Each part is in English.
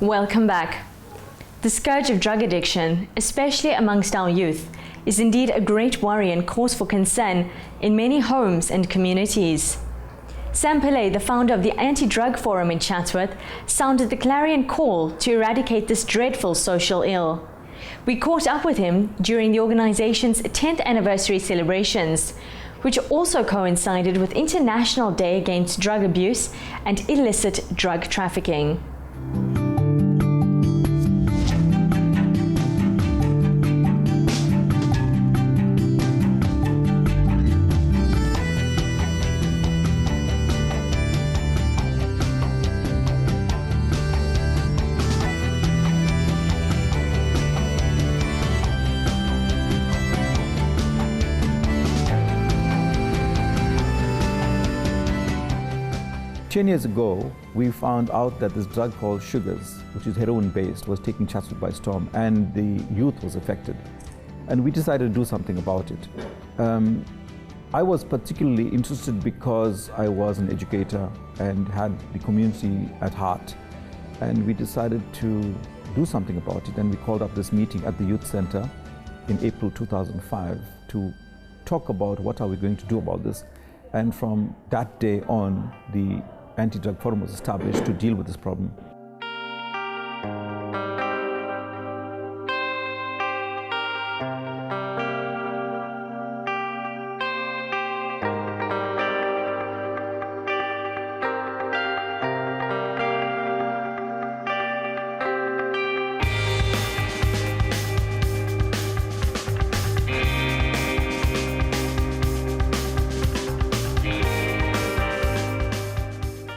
Welcome back. The scourge of drug addiction, especially amongst our youth, is indeed a great worry and cause for concern in many homes and communities. Sam Pillay, the founder of the Anti-Drug Forum in Chatsworth, sounded the clarion call to eradicate this dreadful social ill. We caught up with him during the organization's 10th anniversary celebrations, which also coincided with International Day Against Drug Abuse and Illicit Drug Trafficking. Ten years ago, we found out that this drug called sugars, which is heroin-based, was taking Chatsworth by storm, and the youth was affected. And we decided to do something about it. I was particularly interested because I was an educator and had the community at heart. And we decided to do something about it, and we called up this meeting at the Youth Center in April 2005 to talk about what are we going to do about this. And from that day on, the Anti-Drug Forum was established to deal with this problem.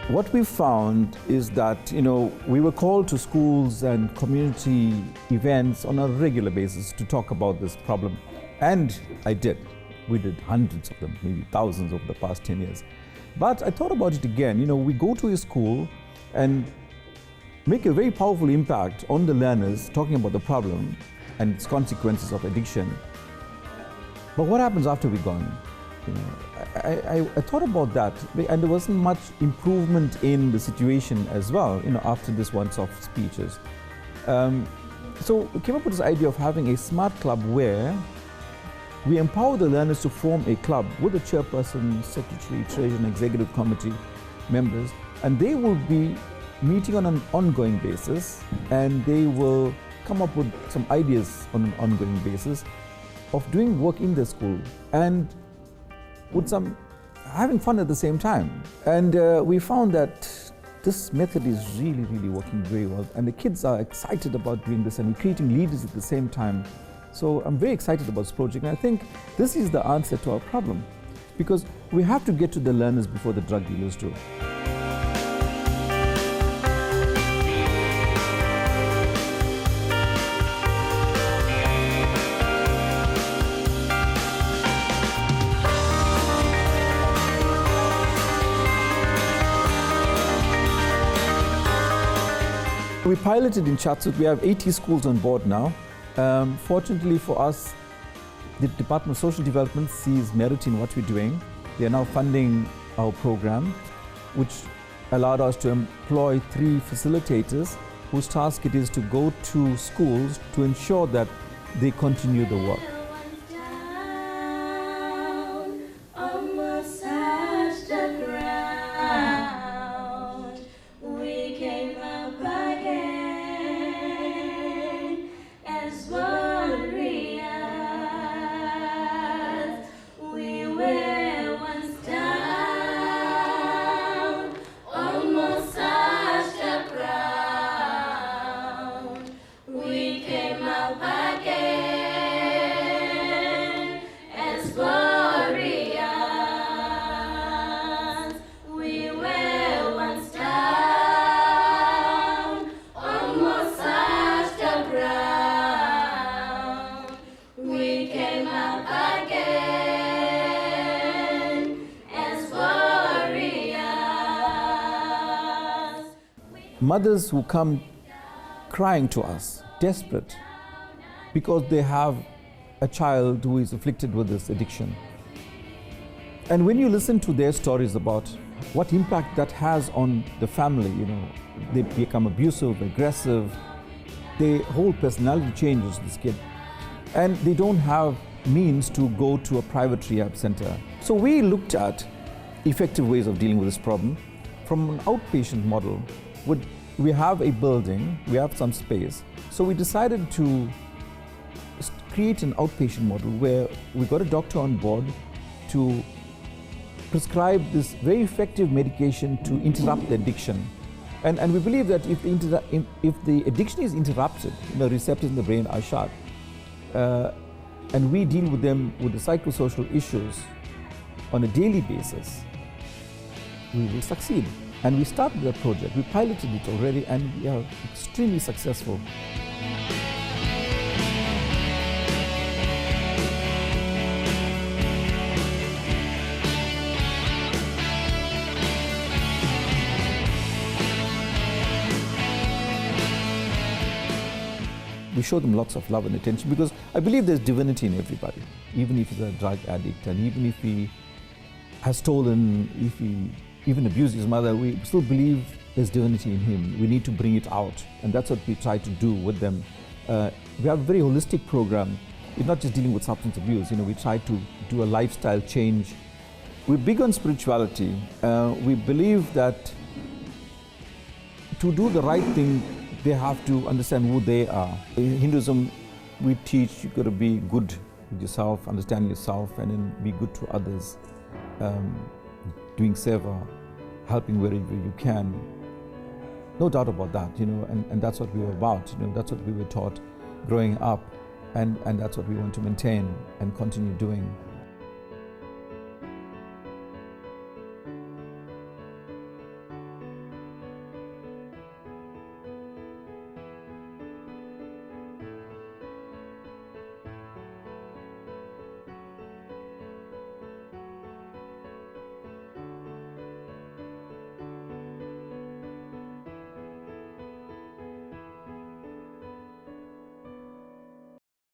What we found is that, we were called to schools and community events on a regular basis to talk about this problem. And I did. We did hundreds of them, maybe thousands over the past 10 years. But I thought about it again. We go to a school and make a very powerful impact on the learners talking about the problem and its consequences of addiction. But what happens after we're gone? I thought about that, and there wasn't much improvement in the situation as well, after this once-off speeches. So we came up with this idea of having a smart club where we empower the learners to form a club with a chairperson, secretary, treasurer, and executive committee members, and they will be meeting on an ongoing basis, and they will come up with some ideas on an ongoing basis of doing work in the school and with some having fun at the same time. And we found that this method is really working very well, and the kids are excited about doing this, and we're creating leaders at the same time. So I'm very excited about this project, and I think this is the answer to our problem, because we have to get to the learners before the drug dealers do. We piloted in Chatsworth. We have 80 schools on board now. Fortunately for us, the Department of Social Development sees merit in what we're doing. They are now funding our program, which allowed us to employ 3 facilitators whose task it is to go to schools to ensure that they continue the work. Mothers who come crying to us, desperate, because they have a child who is afflicted with this addiction. And when you listen to their stories about what impact that has on the family. They become abusive, aggressive, their whole personality changes, this kid. And they don't have means to go to a private rehab center. So we looked at effective ways of dealing with this problem from an outpatient model. We have a building, we have some space. So we decided to create an outpatient model where we got a doctor on board to prescribe this very effective medication to interrupt the addiction. And we believe that if the addiction is interrupted, the receptors in the brain are shut, and we deal with them with the psychosocial issues on a daily basis, we will succeed. And we started that project, we piloted it already, and we are extremely successful. We show them lots of love and attention because I believe there's divinity in everybody, even if he's a drug addict and even if he has stolen, if he even abused his mother, we still believe there's divinity in him. We need to bring it out, and that's what we try to do with them. We have a very holistic program. We're not just dealing with substance abuse, we try to do a lifestyle change. We're big on spirituality. We believe that to do the right thing, they have to understand who they are. In Hinduism, we teach you've got to be good with yourself, understand yourself, and then be good to others. Doing seva, helping wherever you can. No doubt about that, and that's what we were about. That's what we were taught growing up, and that's what we want to maintain and continue doing.